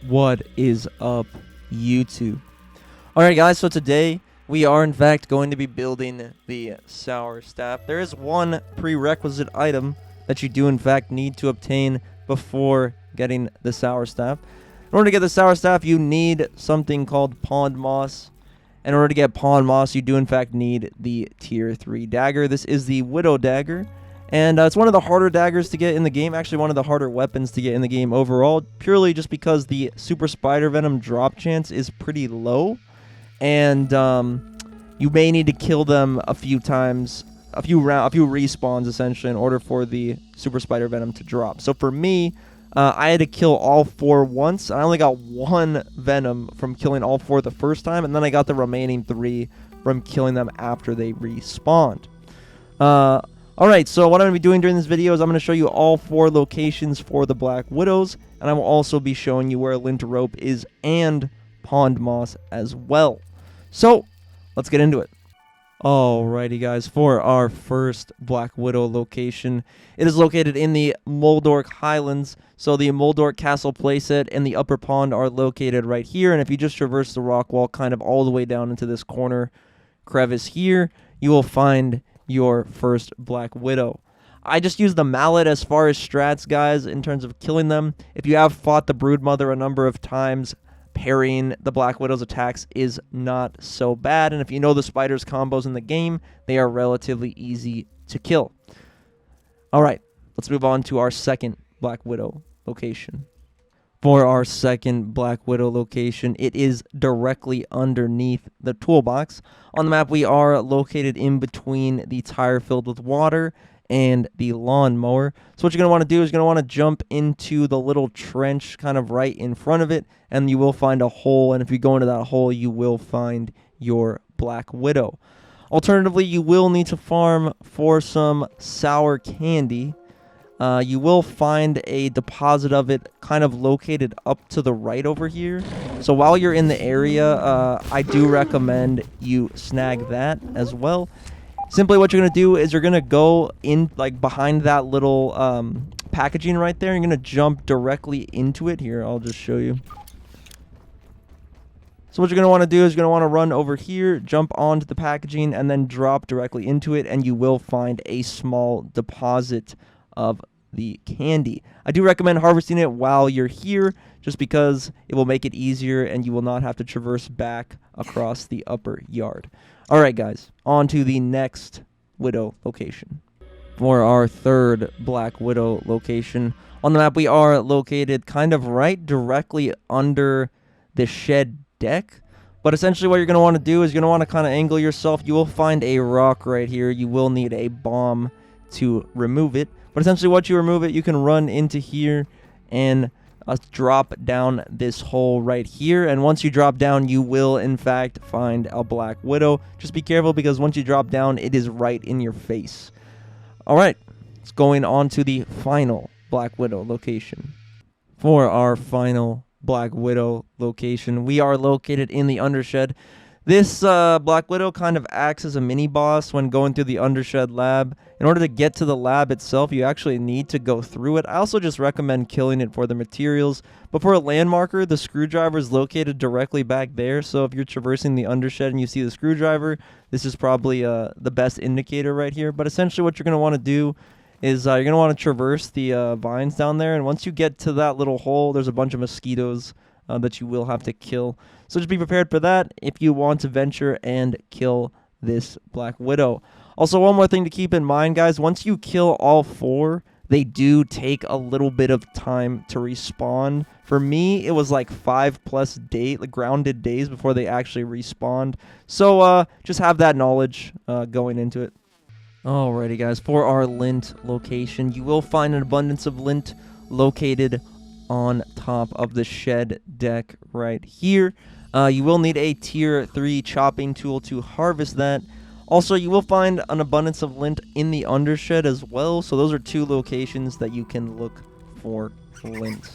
What is up, YouTube? Alright guys, so today we are in fact going to be building the Sour Staff. There is one prerequisite item that you do in fact need to obtain before getting the Sour Staff. In order to get the Sour Staff, you need something called Pond Moss. In order to get Pond Moss, you do in fact need the Tier 3 dagger. This is the Widow dagger. And it's one of the harder daggers to get in the game. Actually, one of the harder weapons to get in the game overall. Purely just because the Super Spider Venom drop chance is pretty low. And you may need to kill them a few times. A few respawns, essentially, in order for the Super Spider Venom to drop. So for me, I had to kill all 4 once. I only got 1 Venom from killing all 4 the first time. And then I got the remaining 3 from killing them after they respawned. Alright, so what I'm going to be doing during this video is I'm going to show you all 4 locations for the Black Widows, and I will also be showing you where Lint Rope is and Pond Moss as well. So, let's get into it. Alrighty guys, for our first Black Widow location, it is located in the Moldorc Highlands. So the Moldorc Castle playset and the upper pond are located right here, and if you just traverse the rock wall kind of all the way down into this corner crevice here, you will find your first Black Widow. I just use the mallet as far as strats, guys, in terms of killing them. If you have fought the Broodmother a number of times, parrying the Black Widow's attacks is not so bad. And if you know the spider's combos in the game, they are relatively easy to kill. Alright, let's move on to our second Black Widow location. For our second Black Widow location, it is directly underneath the toolbox. On the map, we are located in between the tire filled with water and the lawnmower. So what you're going to want to do is you're going to want to jump into the little trench kind of right in front of it, and you will find a hole, and if you go into that hole, you will find your Black Widow. Alternatively, you will need to farm for some sour candy. You will find a deposit of it kind of located up to the right over here. So while you're in the area, I do recommend you snag that as well. Simply what you're going to do is you're going to go in like behind that little packaging right there. You're going to jump directly into it. Here, I'll just show you. So what you're going to want to do is you're going to want to run over here, jump onto the packaging, and then drop directly into it, and you will find a small deposit of the candy. I do recommend harvesting it while you're here, just because it will make it easier and you will not have to traverse back across the upper yard. Alright guys, on to the next Widow location. For our third Black Widow location, on the map we are located kind of right directly under the shed deck. But essentially what you're going to want to do is you're going to want to kind of angle yourself. You will find a rock right here. You will need a bomb to remove it. But essentially what you remove it, you can run into here and drop down this hole right here. And once you drop down, you will in fact find a Black Widow. Just be careful because once you drop down, it is right in your face. Alright, let's going on to the final Black Widow location. For our final Black Widow location, we are located in the Undershed. This Black Widow kind of acts as a mini-boss when going through the Undershed lab. In order to get to the lab itself, you actually need to go through it. I also just recommend killing it for the materials. But for a landmarker, the screwdriver is located directly back there. So if you're traversing the Undershed and you see the screwdriver, this is probably the best indicator right here. But essentially what you're going to want to do is you're going to want to traverse the vines down there. And once you get to that little hole, there's a bunch of mosquitoes that you will have to kill. So just be prepared for that if you want to venture and kill this Black Widow. Also, one more thing to keep in mind, guys. Once you kill all 4, they do take a little bit of time to respawn. For me, it was like 5+ days, like grounded days before they actually respawned. So just have that knowledge going into it. Alrighty, guys. For our Lint location, you will find an abundance of lint located on top of the shed deck right here. You will need a tier 3 chopping tool to harvest that. Also, you will find an abundance of lint in the Undershed as well. So those are 2 locations that you can look for lint.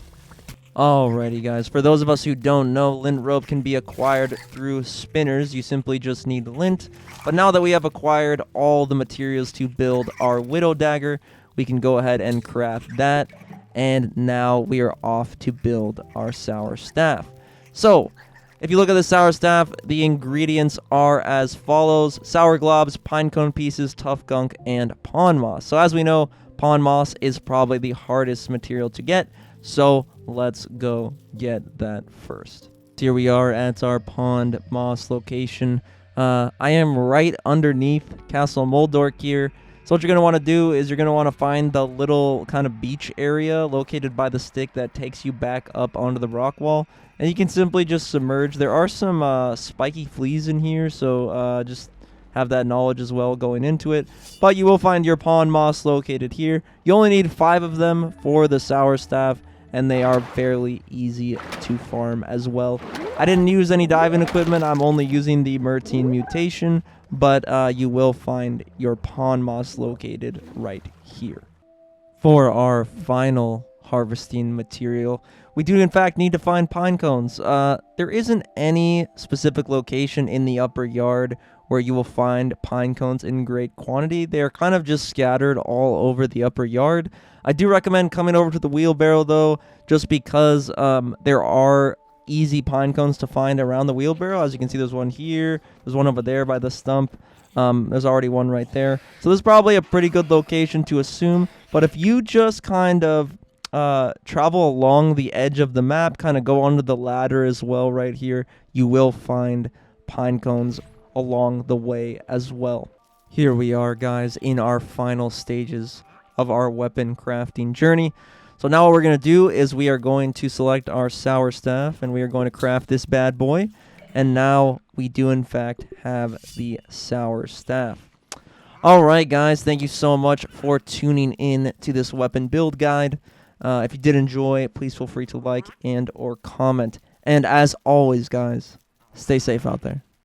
Alrighty guys, for those of us who don't know, lint rope can be acquired through spinners. You simply just need lint. But now that we have acquired all the materials to build our Widow dagger, we can go ahead and craft that. And now we are off to build our sour staff. So, if you look at the sour staff, the ingredients are as follows: sour globs, pinecone pieces, tough gunk, and pond moss. So as we know, pond moss is probably the hardest material to get, so let's go get that first. Here we are at our pond moss location. I am right underneath Castle Moldorc here. So what you're going to want to do is you're going to want to find the little kind of beach area located by the stick that takes you back up onto the rock wall. And you can simply just submerge. There are some spiky fleas in here, so just have that knowledge as well going into it. But you will find your pond moss located here. You only need 5 of them for the sour staff, and they are fairly easy to farm as well. I didn't use any diving equipment. I'm only using the Mertine mutation, but you will find your pond moss located right here. For our final harvesting material, we do in fact need to find pine cones. There isn't any specific location in the upper yard where you will find pine cones in great quantity. They are kind of just scattered all over the upper yard. I do recommend coming over to the wheelbarrow though, just because there are easy pine cones to find around the wheelbarrow. As you can see, there's one here, there's one over there by the stump. There's already one right there. So this is probably a pretty good location to assume. But if you just kind of travel along the edge of the map, kind of go onto the ladder as well right here, you will find pine cones along the way as well. Here we are, guys, in our final stages of our weapon crafting journey. So now what we're going to do is we are going to select our sour staff, and we are going to craft this bad boy. And now we do in fact have the sour staff. Alright guys, thank you so much for tuning in to this weapon build guide. If you did enjoy, please feel free to like and or comment. And as always guys, stay safe out there.